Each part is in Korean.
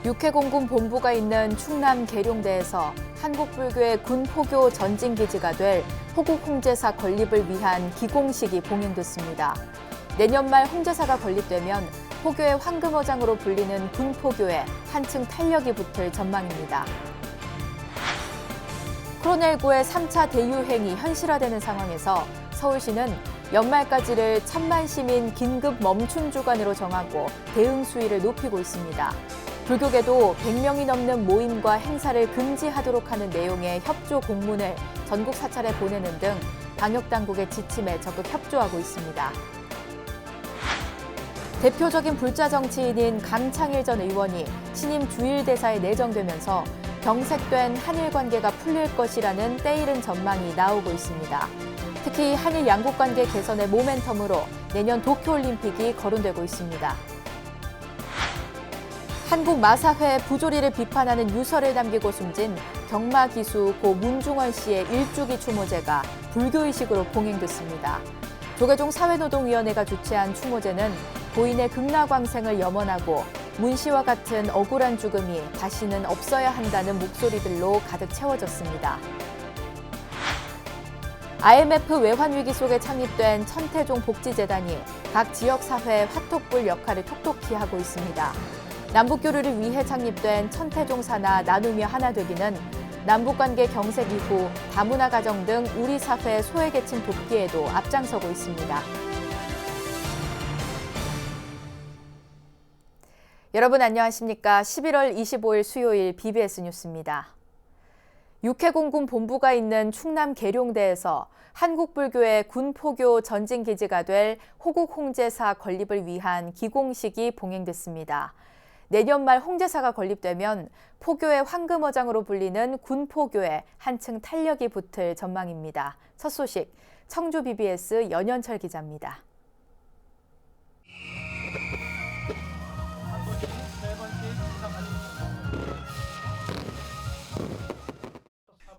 육해공군 본부가 있는 충남 계룡대에서 한국불교의 군포교 전진기지가 될 호국 홍제사 건립을 위한 기공식이 봉행됐습니다. 내년 말 홍제사가 건립되면 포교의 황금어장으로 불리는 군포교에 한층 탄력이 붙을 전망입니다. 코로나19의 3차 대유행이 현실화되는 상황에서 서울시는 연말까지를 1,000만 시민 긴급 멈춤 주간으로 정하고 대응 수위를 높이고 있습니다. 불교계도 100명이 넘는 모임과 행사를 금지하도록 하는 내용의 협조 공문을 전국 사찰에 보내는 등 방역당국의 지침에 적극 협조하고 있습니다. 대표적인 불자 정치인인 강창일 전 의원이 신임 주일대사에 내정되면서 경색된 한일 관계가 풀릴 것이라는 때이른 전망이 나오고 있습니다. 특히 한일 양국 관계 개선의 모멘텀으로 내년 도쿄올림픽이 거론되고 있습니다. 한국마사회 부조리를 비판하는 유서를 남기고 숨진 경마기수 고 문중원 씨의 일주기 추모제가 불교의식으로 봉행됐습니다. 조계종 사회노동위원회가 주최한 추모제는 고인의 극락왕생을 염원하고 문 씨와 같은 억울한 죽음이 다시는 없어야 한다는 목소리들로 가득 채워졌습니다. IMF 외환위기 속에 창립된 천태종 복지재단이 각 지역사회의 화톡불 역할을 톡톡히 하고 있습니다. 남북교류를 위해 창립된 천태종 산하 나누며 하나 되기는 남북관계 경색 이후 다문화 가정 등 우리 사회 소외계층 돕기에도 앞장서고 있습니다. 여러분 안녕하십니까? 11월 25일 수요일 BBS 뉴스입니다. 육해공군 본부가 있는 충남 계룡대에서 한국불교의 군포교 전진기지가 될 호국 홍제사 건립을 위한 기공식이 봉행됐습니다. 내년 말 홍제사가 건립되면 포교의 황금어장으로 불리는 군포교에 한층 탄력이 붙을 전망입니다. 첫 소식, 청주 BBS 연현철 기자입니다.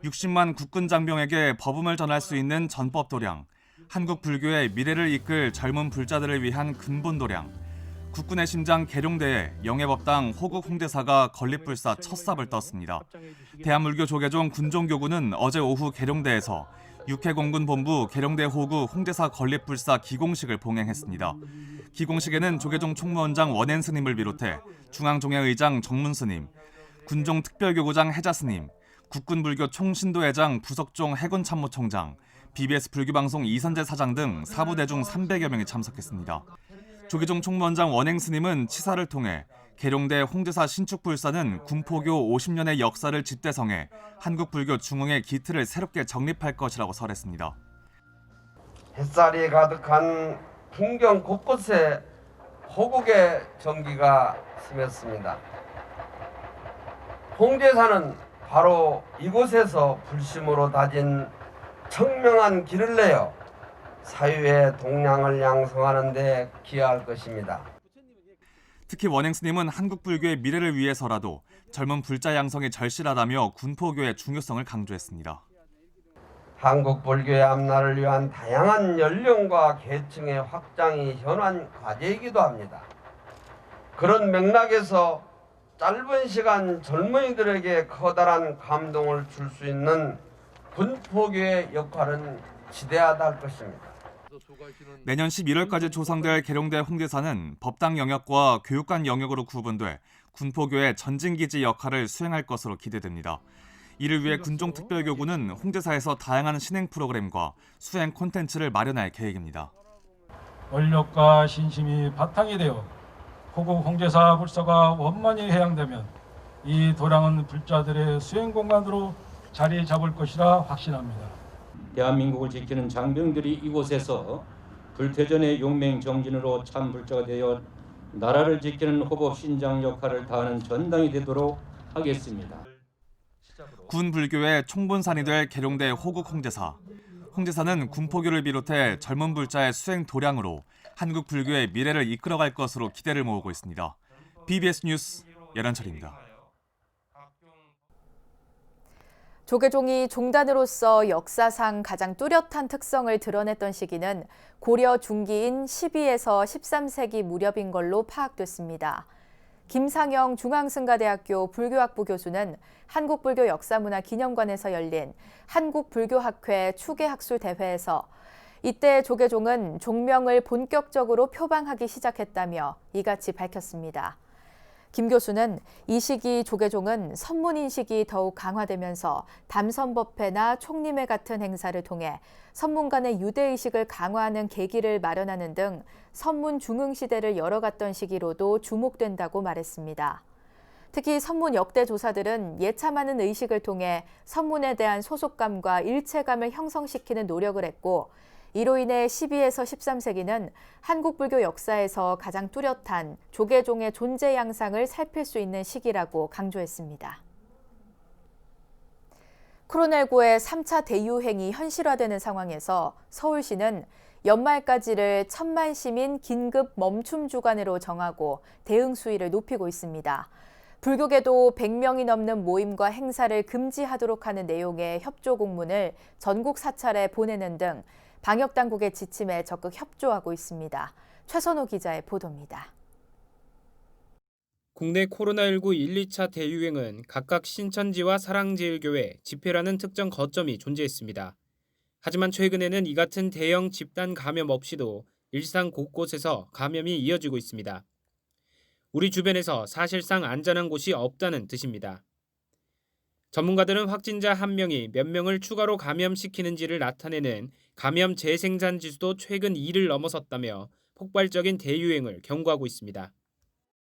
60만 국군 장병에게 법음을 전할 수 있는 전법도량, 한국 불교의 미래를 이끌 젊은 불자들을 위한 근본도량, 국군의 심장 계룡대에 영예법당 호국 홍제사가 건립불사 첫 삽을 떴습니다. 대한불교 조계종 군종교구는 어제 오후 계룡대에서 육해공군 본부 계룡대 호국 홍제사 건립불사 기공식을 봉행했습니다. 기공식에는 조계종 총무원장 원행 스님을 비롯해 중앙종회의장 정문 스님, 군종 특별교구장 해자 스님, 국군불교 총신도회장 부석종 해군참모총장, BBS 불교방송 이선재 사장 등 사부대중 300여 명이 참석했습니다. 조계종 총무원장 원행 스님은 치사를 통해 계룡대 홍제사 신축불사는 군포교 50년의 역사를 집대성해 한국불교 중흥의 기틀을 새롭게 정립할 것이라고 설했습니다. 햇살이 가득한 풍경 곳곳에 호국의 정기가 스쳤습니다. 홍제사는 바로 이곳에서 불심으로 다진 청명한 길을 내어 사유의 동량을 양성하는 데 기여할 것입니다. 특히 원행 스님은 한국불교의 미래를 위해서라도 젊은 불자 양성이 절실하다며 군포교의 중요성을 강조했습니다. 한국불교의 앞날을 위한 다양한 연령과 계층의 확장이 현안 과제이기도 합니다. 그런 맥락에서 짧은 시간 젊은이들에게 커다란 감동을 줄 수 있는 군포교의 역할은 지대하다 할 것입니다. 내년 11월까지 조성될 계룡대 홍제사는 법당 영역과 교육관 영역으로 구분돼 군포교의 전진기지 역할을 수행할 것으로 기대됩니다. 이를 위해 군종특별교구는 홍제사에서 다양한 신행 프로그램과 수행 콘텐츠를 마련할 계획입니다. 원력과 신심이 바탕이 되어 호국 홍제사 불사가 원만히 해양되면 이 도량은 불자들의 수행 공간으로 자리 잡을 것이라 확신합니다. 대한민국을 지키는 장병들이 이곳에서 불태전의 용맹 정진으로 참 불자가 되어 나라를 지키는 호법 신장 역할을 다하는 전당이 되도록 하겠습니다. 군 불교의 총본산이 될 계룡대 호국 홍제사. 홍제사는 군포교를 비롯해 젊은 불자의 수행 도량으로 한국 불교의 미래를 이끌어갈 것으로 기대를 모으고 있습니다. BBS 뉴스 연현철입니다. 조계종이 종단으로서 역사상 가장 뚜렷한 특성을 드러냈던 시기는 고려 중기인 12에서 13세기 무렵인 걸로 파악됐습니다. 김상영 중앙승가대학교 불교학부 교수는 한국불교역사문화기념관에서 열린 한국불교학회 추계학술대회에서 이때 조계종은 종명을 본격적으로 표방하기 시작했다며 이같이 밝혔습니다. 김 교수는 이 시기 조계종은 선문인식이 더욱 강화되면서 담선법회나 총림회 같은 행사를 통해 선문 간의 유대의식을 강화하는 계기를 마련하는 등 선문 중흥시대를 열어갔던 시기로도 주목된다고 말했습니다. 특히 선문 역대 조사들은 예참하는 의식을 통해 선문에 대한 소속감과 일체감을 형성시키는 노력을 했고 이로 인해 12에서 13세기는 한국 불교 역사에서 가장 뚜렷한 조계종의 존재 양상을 살필 수 있는 시기라고 강조했습니다. 코로나19의 3차 대유행이 현실화되는 상황에서 서울시는 연말까지를 1000만 시민 긴급 멈춤 주간으로 정하고 대응 수위를 높이고 있습니다. 불교계도 100명이 넘는 모임과 행사를 금지하도록 하는 내용의 협조 공문을 전국 사찰에 보내는 등 방역당국의 지침에 적극 협조하고 있습니다. 최선호 기자의 보도입니다. 국내 코로나19 1, 2차 대유행은 각각 신천지와 사랑제일교회, 집회라는 특정 거점이 존재했습니다. 하지만 최근에는 이 같은 대형 집단 감염 없이도 일상 곳곳에서 감염이 이어지고 있습니다. 우리 주변에서 사실상 안전한 곳이 없다는 뜻입니다. 전문가들은 확진자 1명이 몇 명을 추가로 감염시키는지를 나타내는 감염 재생산 지수도 최근 2를 넘어섰다며 폭발적인 대유행을 경고하고 있습니다.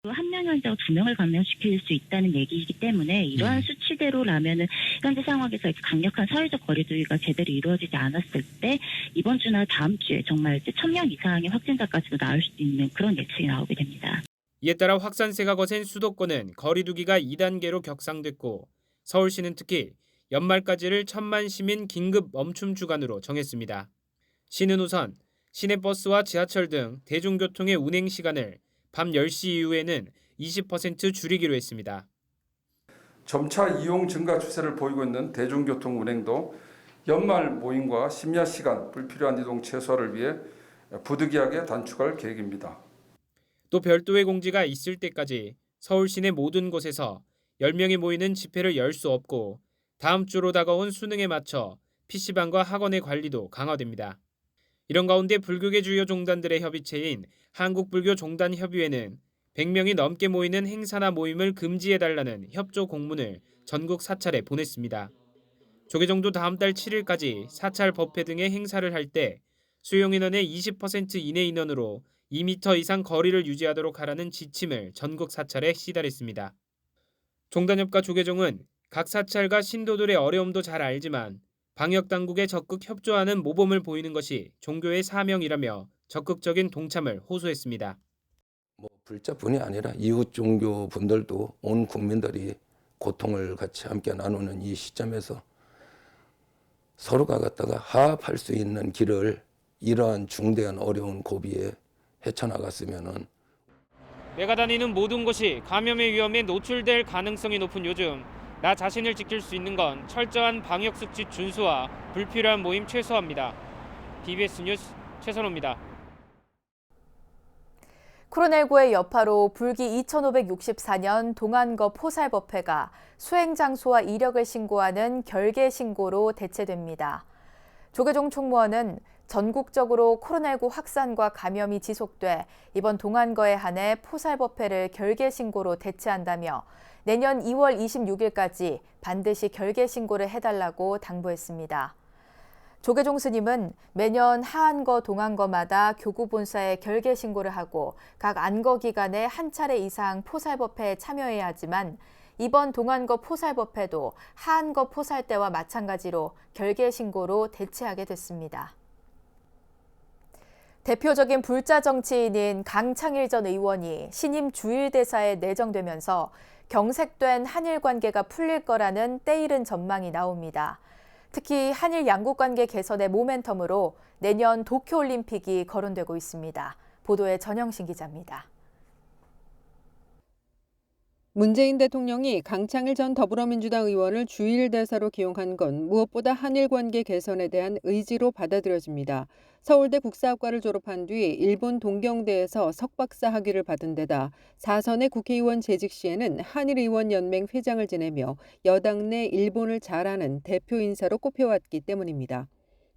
한 명이 환자가 2명을 감염시킬 수 있다는 얘기이기 때문에 이러한 수치대로라면은 현재 상황에서 강력한 사회적 거리두기가 제대로 이루어지지 않았을 때 이번 주나 다음 주에 정말 1000명 이상의 확진자까지도 나올 수도 있는 그런 예측이 나오게 됩니다. 이에 따라 확산세가 거센 수도권은 거리두기가 2단계로 격상됐고 서울시는 특히 연말까지를 1000만 시민 긴급 멈춤 주간으로 정했습니다. 시는 우선 시내버스와 지하철 등 대중교통의 운행 시간을 밤 10시 이후에는 20% 줄이기로 했습니다. 점차 이용 증가 추세를 보이고 있는 대중교통 운행도 연말 모임과 심야 시간 불필요한 이동 최소화를 위해 부득이하게 단축할 계획입니다. 또 별도의 공지가 있을 때까지 서울 시내 모든 곳에서 10명이 모이는 집회를 열 수 없고 다음 주로 다가온 수능에 맞춰 PC방과 학원의 관리도 강화됩니다. 이런 가운데 불교계 주요 종단들의 협의체인 한국불교종단협의회는 100명이 넘게 모이는 행사나 모임을 금지해달라는 협조 공문을 전국 사찰에 보냈습니다. 조계종도 다음 달 7일까지 사찰 법회 등의 행사를 할 때 수용인원의 20% 이내 인원으로 2m 이상 거리를 유지하도록 하라는 지침을 전국 사찰에 시달했습니다. 종단협과 조계종은 각 사찰과 신도들의 어려움도 잘 알지만 방역당국에 적극 협조하는 모범을 보이는 것이 종교의 사명이라며 적극적인 동참을 호소했습니다. 불자뿐이 아니라 이웃 종교 분들도 온 국민들이 고통을 같이 함께 나누는 이 시점에서 서로가 갖다가 화합할 수 있는 길을 이러한 중대한 어려운 고비에 헤쳐나갔으면은 내가 다니는 모든 곳이 감염의 위험에 노출될 가능성이 높은 요즘 나 자신을 지킬 수 있는 건 철저한 방역 수칙 준수와 불필요한 모임 최소화입니다. BBS 뉴스 최선호입니다. 코로나19의 여파로 불기 2564년 동안거 포살법회가 수행 장소와 이력을 신고하는 결계 신고로 대체됩니다. 조계종 총무원은 전국적으로 코로나19 확산과 감염이 지속돼 이번 동안거에 한해 포살법회를 결계 신고로 대체한다며 내년 2월 26일까지 반드시 결계 신고를 해달라고 당부했습니다. 조계종 스님은 매년 하안거, 동안거마다 교구 본사에 결계 신고를 하고 각 안거 기간에 한 차례 이상 포살법회에 참여해야 하지만 이번 동안거 포살법회도 하안거 포살 때와 마찬가지로 결계 신고로 대체하게 됐습니다. 대표적인 불자 정치인인 강창일 전 의원이 신임 주일대사에 내정되면서 경색된 한일 관계가 풀릴 거라는 때이른 전망이 나옵니다. 특히 한일 양국관계 개선의 모멘텀으로 내년 도쿄올림픽이 거론되고 있습니다. 보도에 전영신 기자입니다. 문재인 대통령이 강창일 전 더불어민주당 의원을 주일 대사로 기용한 건 무엇보다 한일 관계 개선에 대한 의지로 받아들여집니다. 서울대 국사학과를 졸업한 뒤 일본 동경대에서 석박사 학위를 받은 데다 4선의 국회의원 재직 시에는 한일의원연맹 회장을 지내며 여당 내 일본을 잘 아는 대표 인사로 꼽혀왔기 때문입니다.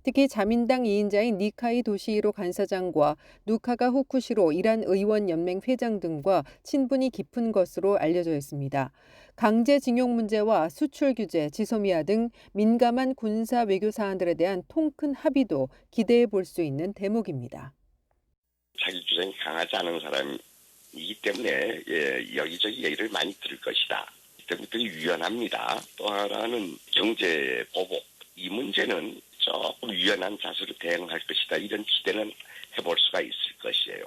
특히 자민당 2인자인 니카이 도시히로 간사장과 누카가 후쿠시로 이란 의원연맹 회장 등과 친분이 깊은 것으로 알려져 있습니다. 강제징용 문제와 수출 규제, 지소미아 등 민감한 군사 외교 사안들에 대한 통큰 합의도 기대해 볼 수 있는 대목입니다. 자기 주장이 강하지 않은 사람이기 때문에 여기저기 얘기를 많이 들을 것이다. 이 때문에 되게 유연합니다. 또 하나는 경제 보복, 이 문제는 조금 유연한 자세로 대응할 것이다. 이런 기대는 해볼 수가 있을 것이에요.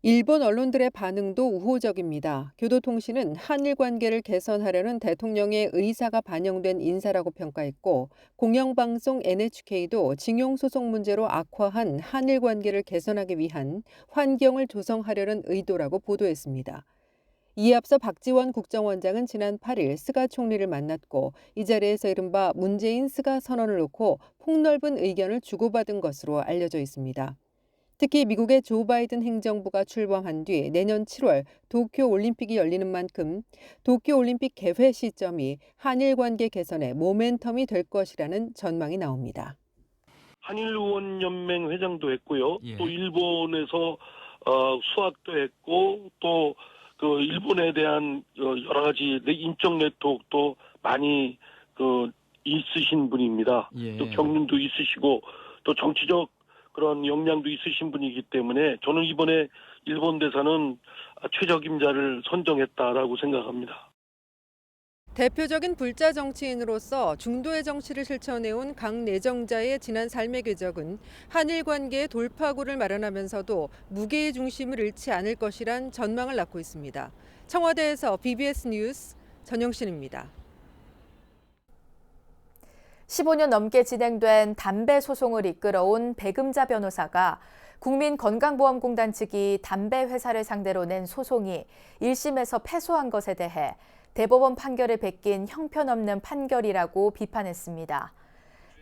일본 언론들의 반응도 우호적입니다. 교도통신은 한일 관계를 개선하려는 대통령의 의사가 반영된 인사라고 평가했고, 공영방송 NHK도 징용소송 문제로 악화한 한일 관계를 개선하기 위한 환경을 조성하려는 의도라고 보도했습니다. 이에 앞서 박지원 국정원장은 지난 8일 스가 총리를 만났고 이 자리에서 이른바 문재인 스가 선언을 놓고 폭넓은 의견을 주고받은 것으로 알려져 있습니다. 특히 미국의 조 바이든 행정부가 출범한 뒤 내년 7월 도쿄올림픽이 열리는 만큼 도쿄올림픽 개회 시점이 한일 관계 개선의 모멘텀이 될 것이라는 전망이 나옵니다. 한일의원연맹 회장도 했고요. 또 일본에서 수학도 했고 또 그 일본에 대한 여러 가지 인적 네트워크도 많이 있으신 분입니다. 또 경륜도 있으시고 또 정치적 그런 역량도 있으신 분이기 때문에 저는 이번에 일본 대사는 최적임자를 선정했다라고 생각합니다. 대표적인 불자 정치인으로서 중도의 정치를 실천해온 강 내정자의 지난 삶의 궤적은 한일 관계의 돌파구를 마련하면서도 무게의 중심을 잃지 않을 것이란 전망을 낳고 있습니다. 청와대에서 BBS 뉴스 전영신입니다. 15년 넘게 진행된 담배 소송을 이끌어온 백음자 변호사가 국민건강보험공단 측이 담배 회사를 상대로 낸 소송이 1심에서 패소한 것에 대해 대법원 판결을 베낀 형편없는 판결이라고 비판했습니다.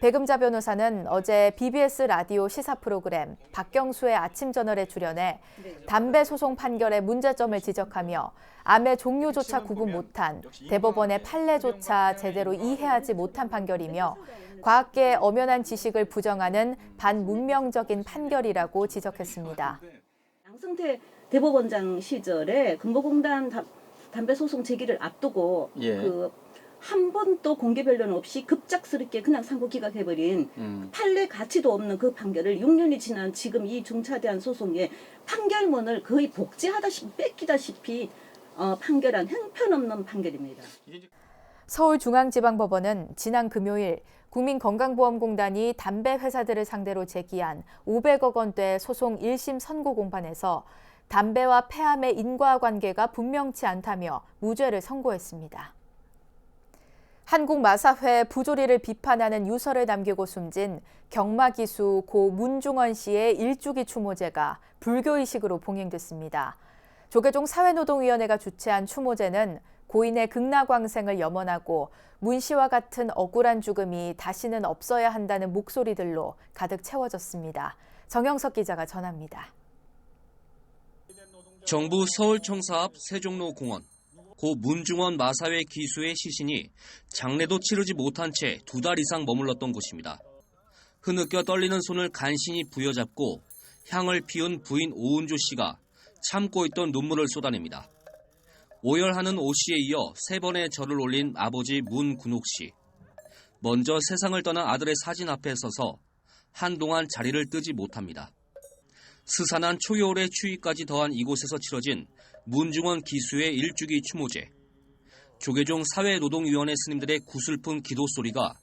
백음자 변호사는 어제 BBS 라디오 시사 프로그램 박경수의 아침저널에 출연해 담배 소송 판결의 문제점을 지적하며 암의 종류조차 구분 못한 대법원의 판례조차 제대로 이해하지 못한 판결이며 과학계의 엄연한 지식을 부정하는 반문명적인 판결이라고 지적했습니다. 양승태 대법원장 시절에 근보공단 담배 소송 제기를 앞두고 한 번도 공개 변론 없이 급작스럽게 그냥 상고 기각해버린 판례 가치도 없는 그 판결을 6년이 지난 지금 이 중차대한 소송에 판결문을 거의 복제하다시피 뺏기다시피 판결한 형편없는 판결입니다. 서울중앙지방법원은 지난 금요일 국민건강보험공단이 담배 회사들을 상대로 제기한 500억 원대 소송 1심 선고 공판에서 담배와 폐암의 인과관계가 분명치 않다며 무죄를 선고했습니다. 한국마사회 부조리를 비판하는 유서를 남기고 숨진 경마기수 고 문중원 씨의 일주기 추모제가 불교의식으로 봉행됐습니다. 조계종 사회노동위원회가 주최한 추모제는 고인의 극락왕생을 염원하고 문 씨와 같은 억울한 죽음이 다시는 없어야 한다는 목소리들로 가득 채워졌습니다. 정영석 기자가 전합니다. 정부 서울청사 앞 세종로 공원. 고 문중원 마사회 기수의 시신이 장례도 치르지 못한 채 2달 이상 머물렀던 곳입니다. 흐느껴 떨리는 손을 간신히 부여잡고 향을 피운 부인 오은조 씨가 참고 있던 눈물을 쏟아냅니다. 오열하는 오 씨에 이어 3번의 절을 올린 아버지 문근옥 씨. 먼저 세상을 떠난 아들의 사진 앞에 서서 한동안 자리를 뜨지 못합니다. 스산한 초겨울의 추위까지 더한 이곳에서 치러진 문중원 기수의 일주기 추모제. 조계종 사회노동위원회 스님들의 구슬픈 기도 소리가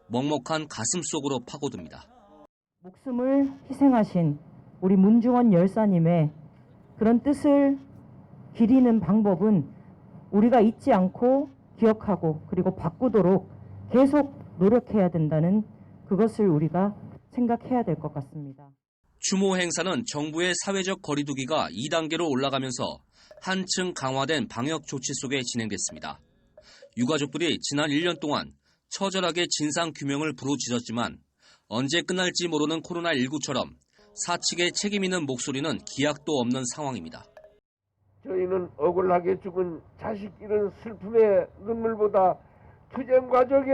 먹먹한 가슴 속으로 파고듭니다. 목숨을 희생하신 우리 문중원 열사님의 그런 뜻을 기리는 방법은 우리가 잊지 않고 기억하고 그리고 바꾸도록 계속 노력해야 된다는 그것을 우리가 생각해야 될 것 같습니다. 추모 행사는 정부의 사회적 거리두기가 2단계로 올라가면서 한층 강화된 방역 조치 속에 진행됐습니다. 유가족들이 지난 1년 동안 처절하게 진상규명을 부르짖었지만 언제 끝날지 모르는 코로나19처럼 사측에 책임 있는 목소리는 기약도 없는 상황입니다. 저희는 억울하게 죽은 자식 잃은 슬픔의 눈물보다 투쟁 과정에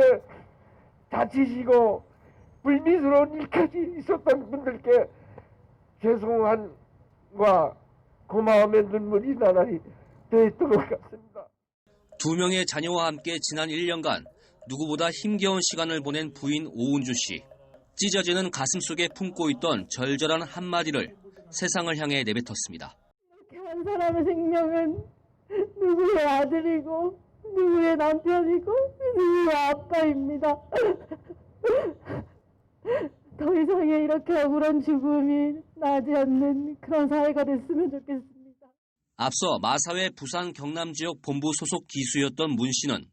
다치시고 불미스러운 일까지 있었던 분들께 죄송함과 고마움의 눈물이 나날이 더했던 것 같습니다. 2명의 자녀와 함께 지난 1년간 누구보다 힘겨운 시간을 보낸 부인 오은주 씨. 찢어지는 가슴 속에 품고 있던 절절한 한마디를 세상을 향해 내뱉었습니다. 한 사람의 생명은 누구의 아들이고 누구의 남편이고 누구의 아빠입니다. 더 이상의 이렇게 억울한 죽음이 나지 않는 그런 사회가 됐으면 좋겠습니다. 앞서 마사회 부산 경남 지역 본부 소속 기수였던 문 씨는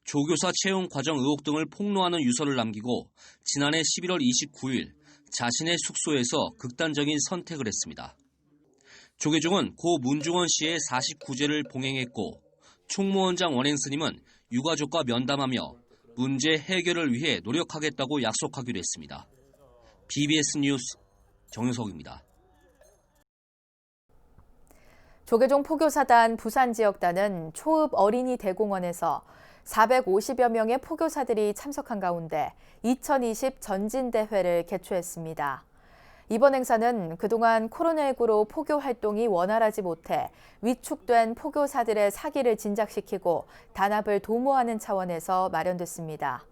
조교사 채용 과정 의혹 등을 폭로하는 유서를 남기고 지난해 11월 29일 자신의 숙소에서 극단적인 선택을 했습니다. 조계종은 고 문중원 씨의 49제를 봉행했고 총무원장 원행 스님은 유가족과 면담하며 문제 해결을 위해 노력하겠다고 약속하기로 했습니다. BBS 뉴스 정윤석입니다. 조계종 포교사단 부산지역단은 초읍 어린이 대공원에서 450여 명의 포교사들이 참석한 가운데 2020 전진대회를 개최했습니다. 이번 행사는 그동안 코로나19로 포교 활동이 원활하지 못해 위축된 포교사들의 사기를 진작시키고 단합을 도모하는 차원에서 마련됐습니다.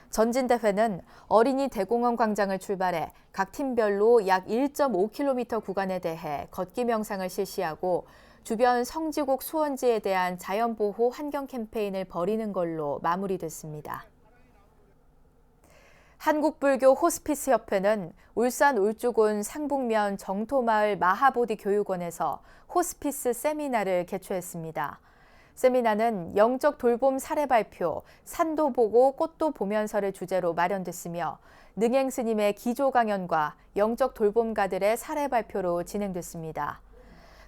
전진대회는 어린이 대공원 광장을 출발해 각 팀별로 약 1.5km 구간에 대해 걷기 명상을 실시하고 주변 성지곡 수원지에 대한 자연보호 환경 캠페인을 벌이는 걸로 마무리됐습니다. 한국불교 호스피스협회는 울산 울주군 상북면 정토마을 마하보디 교육원에서 호스피스 세미나를 개최했습니다. 세미나는 영적 돌봄 사례 발표, 산도 보고 꽃도 보면서를 주제로 마련됐으며 능행 스님의 기조 강연과 영적 돌봄가들의 사례 발표로 진행됐습니다.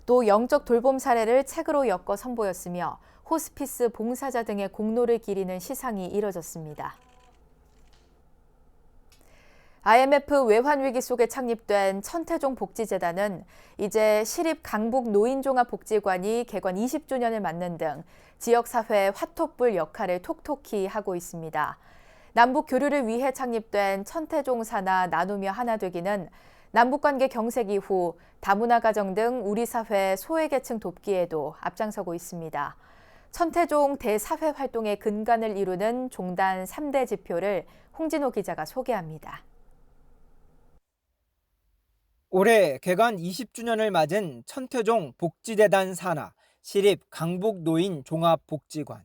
또 영적 돌봄 사례를 책으로 엮어 선보였으며 호스피스 봉사자 등의 공로를 기리는 시상이 이뤄졌습니다. IMF 외환위기 속에 창립된 천태종 복지재단은 이제 시립 강북 노인종합복지관이 개관 20주년을 맞는 등 지역사회 화톱불 역할을 톡톡히 하고 있습니다. 남북 교류를 위해 창립된 천태종 사나 나누며 하나 되기는 남북관계 경색 이후 다문화 가정 등 우리 사회 소외계층 돕기에도 앞장서고 있습니다. 천태종 대사회 활동의 근간을 이루는 종단 3대 지표를 홍진호 기자가 소개합니다. 올해 개관 20주년을 맞은 천태종 복지재단 산하 시립 강북노인 종합복지관.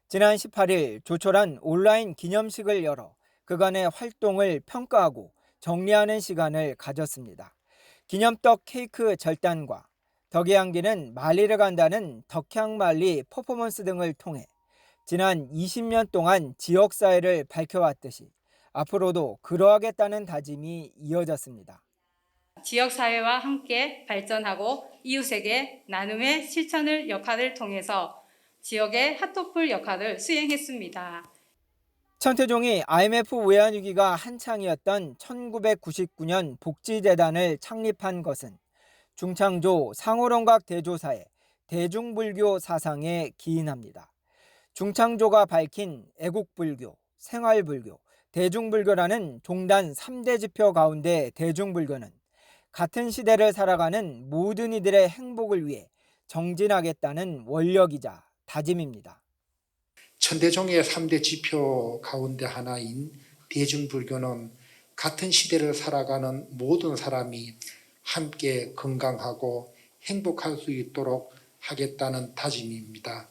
지난 18일 조촐한 온라인 기념식을 열어 그간의 활동을 평가하고 정리하는 시간을 가졌습니다. 기념떡 케이크 절단과 덕의 향기는 말리를 간다는 덕향말리 퍼포먼스 등을 통해 지난 20년 동안 지역사회를 밝혀왔듯이 앞으로도 그러하겠다는 다짐이 이어졌습니다. 지역사회와 함께 발전하고 이웃에게 나눔의 실천을 역할을 통해서 지역의 핫도풀 역할을 수행했습니다. 천태종이 IMF 외환위기가 한창이었던 1999년 복지재단을 창립한 것은 중창조 상호론각 대조사의 대중불교 사상에 기인합니다. 중창조가 밝힌 애국불교, 생활불교, 대중불교라는 종단 3대 지표 가운데 대중불교는 같은 시대를 살아가는 모든 이들의 행복을 위해 정진하겠다는 원력이자 다짐입니다. 천태종의 3대 지표 가운데 하나인 대중불교는 같은 시대를 살아가는 모든 사람이 함께 건강하고 행복할 수 있도록 하겠다는 다짐입니다.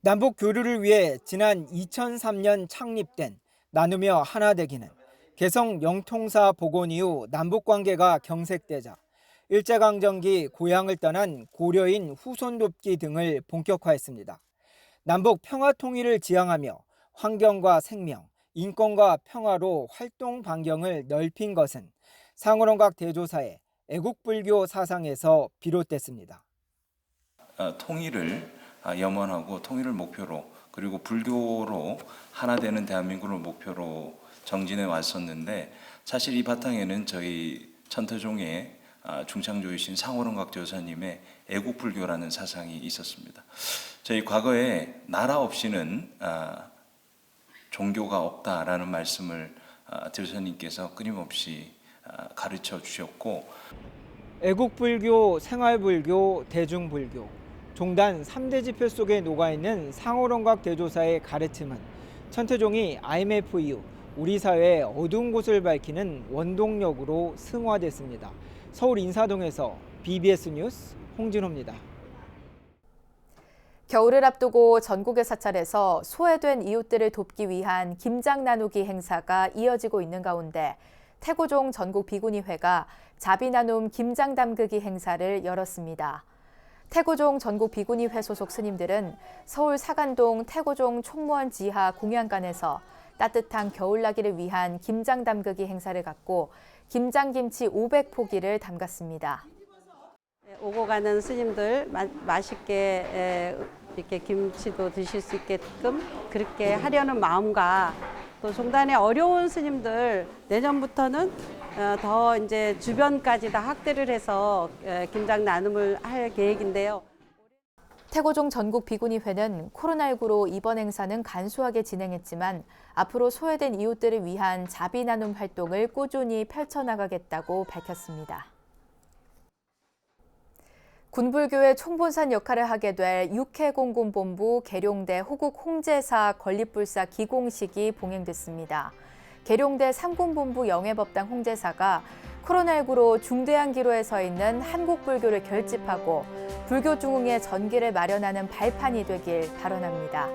남북 교류를 위해 지난 2003년 창립된 나누며 하나 되기는 개성 영통사 복원 이후 남북관계가 경색되자 일제강점기 고향을 떠난 고려인 후손 돕기 등을 본격화했습니다. 남북 평화 통일을 지향하며 환경과 생명, 인권과 평화로 활동 반경을 넓힌 것은 상호론각 대조사의 애국불교 사상에서 비롯됐습니다. 통일을 염원하고 통일을 목표로 그리고 불교로 하나 되는 대한민국을 목표로 정진해 왔었는데 사실 이 바탕에는 저희 천태종의 중창조이신 상호론각 조사님의 애국불교라는 사상이 있었습니다. 저희 과거에 나라 없이는 종교가 없다라는 말씀을 조사님께서 끊임없이 가르쳐 주셨고 애국불교, 생활불교, 대중불교, 종단 3대 지표 속에 녹아있는 상호론각 대조사의 가르침은 천태종이 IMF 이후 우리 사회의 어두운 곳을 밝히는 원동력으로 승화됐습니다. 서울 인사동에서 BBS 뉴스 홍진호입니다. 겨울을 앞두고 전국의 사찰에서 소외된 이웃들을 돕기 위한 김장 나누기 행사가 이어지고 있는 가운데 태고종 전국 비구니회가 자비 나눔 김장 담그기 행사를 열었습니다. 태고종 전국 비구니회 소속 스님들은 서울 사간동 태고종 총무원 지하 공양관에서 따뜻한 겨울나기를 위한 김장 담그기 행사를 갖고 김장김치 500포기를 담갔습니다. 오고 가는 스님들 맛있게 이렇게 김치도 드실 수 있게끔 그렇게 하려는 마음과 또 종단의 어려운 스님들 내년부터는 더 이제 주변까지 다 확대를 해서 김장 나눔을 할 계획인데요. 태고종 전국 비구니회는 코로나19로 이번 행사는 간소하게 진행했지만 앞으로 소외된 이웃들을 위한 자비 나눔 활동을 꾸준히 펼쳐나가겠다고 밝혔습니다. 군불교의 총본산 역할을 하게 될 육해공군본부 계룡대 호국 홍제사 건립불사 기공식이 봉행됐습니다. 계룡대 삼군본부 영해법당 홍제사가 코로나19로 중대한 기로에 서 있는 한국불교를 결집하고 불교 중흥의 전기를 마련하는 발판이 되길 발언합니다.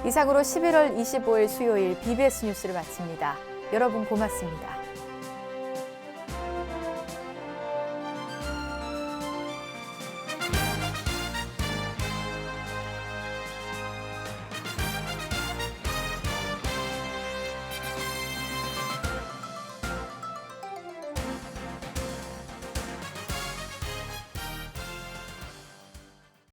이상으로 11월 25일 수요일 BBS 뉴스를 마칩니다. 여러분 고맙습니다.